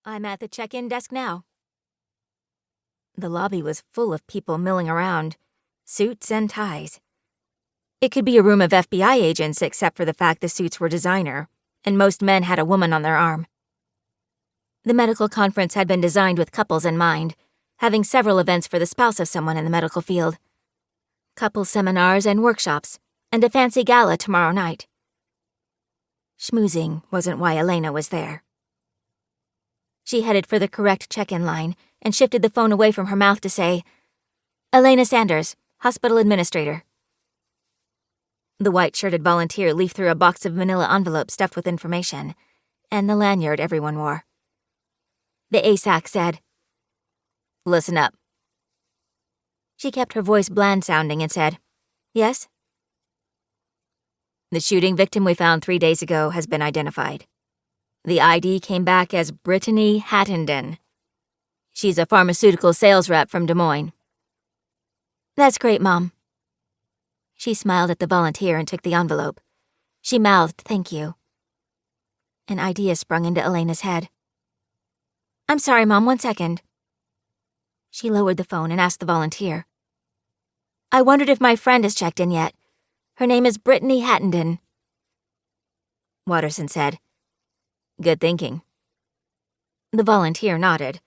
I'm at the check-in desk now. The lobby was full of people milling around, suits and ties. It could be a room of FBI agents except for the fact the suits were designer, and most men had a woman on their arm. The medical conference had been designed with couples in mind, having several events for the spouse of someone in the medical field. Couple seminars and workshops, and a fancy gala tomorrow night. Schmoozing wasn't why Alena was there. She headed for the correct check-in line and shifted the phone away from her mouth to say, "Alena Sanders, hospital administrator." The white-shirted volunteer leafed through a box of manila envelopes stuffed with information, and the lanyard everyone wore. The ASAC said, "Listen up." She kept her voice bland-sounding and said, "Yes?" "The shooting victim we found 3 days ago has been identified. The ID came back as Brittany Hattenden. She's a pharmaceutical sales rep from Des Moines." "That's great, Mom." She smiled at the volunteer and took the envelope. She mouthed, "Thank you." An idea sprung into Alena's head. "I'm sorry, Mom, 1 second." She lowered the phone and asked the volunteer, "I wondered if my friend has checked in yet. Her name is Brittany Hattenden." Watterson said, "Good thinking." The volunteer nodded.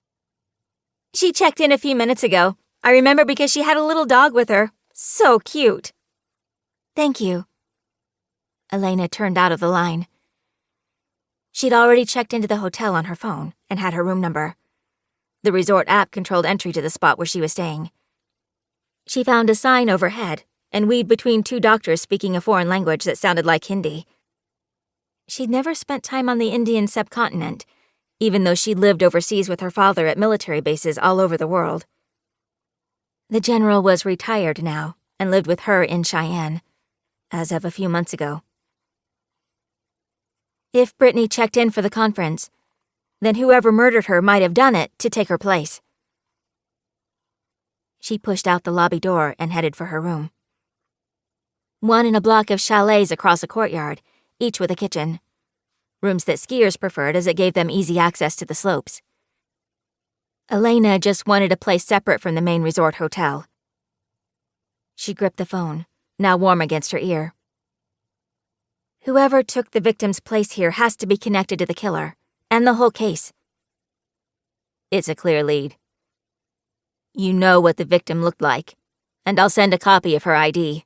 "She checked in a few minutes ago. I remember because she had a little dog with her. So cute." "Thank you." Alena turned out of the line. She'd already checked into the hotel on her phone and had her room number. The resort app controlled entry to the spot where she was staying. She found a sign overhead and weaved between 2 doctors speaking a foreign language that sounded like Hindi. She'd never spent time on the Indian subcontinent, even though she'd lived overseas with her father at military bases all over the world. The general was retired now and lived with her in Cheyenne, as of a few months ago. If Brittany checked in for the conference, then whoever murdered her might have done it to take her place. She pushed out the lobby door and headed for her room. One in a block of chalets across a courtyard, each with a kitchen. Rooms that skiers preferred as it gave them easy access to the slopes. Alena just wanted a place separate from the main resort hotel. She gripped the phone, now warm against her ear. Whoever took the victim's place here has to be connected to the killer, and the whole case. It's a clear lead. You know what the victim looked like, and I'll send a copy of her ID.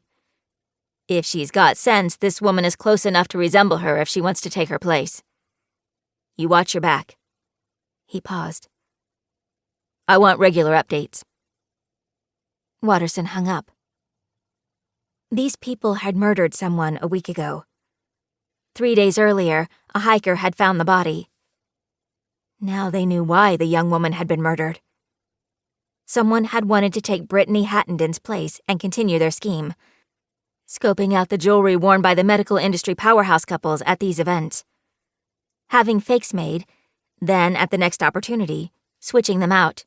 If she's got sense, this woman is close enough to resemble her if she wants to take her place. You watch your back." He paused. "I want regular updates." Watterson hung up. These people had murdered someone a week ago. 3 days earlier, a hiker had found the body. Now they knew why the young woman had been murdered. Someone had wanted to take Brittany Hattenden's place and continue their scheme, scoping out the jewelry worn by the medical industry powerhouse couples at these events. Having fakes made, then, at the next opportunity, switching them out.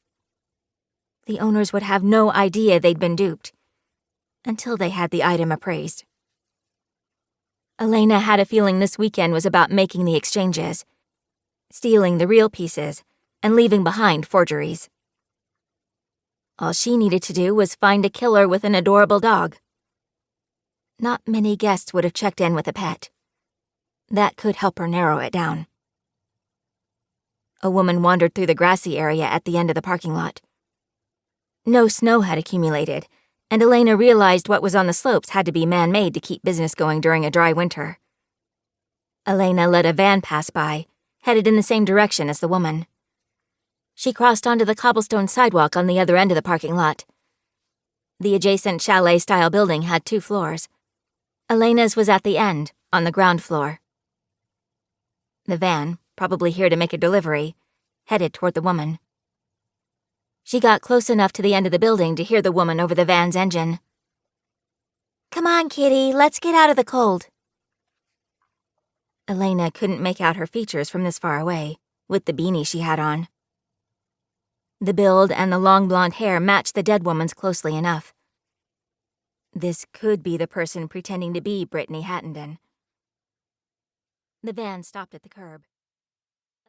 The owners would have no idea they'd been duped, until they had the item appraised. Alena had a feeling this weekend was about making the exchanges, stealing the real pieces, and leaving behind forgeries. All she needed to do was find a killer with an adorable dog. Not many guests would have checked in with a pet. That could help her narrow it down. A woman wandered through the grassy area at the end of the parking lot. No snow had accumulated, and Alena realized what was on the slopes had to be man-made to keep business going during a dry winter. Alena let a van pass by, headed in the same direction as the woman. She crossed onto the cobblestone sidewalk on the other end of the parking lot. The adjacent chalet-style building had 2 floors. Alena's was at the end, on the ground floor. The van, probably here to make a delivery, headed toward the woman. She got close enough to the end of the building to hear the woman over the van's engine. "Come on, kitty, let's get out of the cold." Alena couldn't make out her features from this far away, with the beanie she had on. The build and the long blonde hair matched the dead woman's closely enough. This could be the person pretending to be Brittany Hattenden. The van stopped at the curb.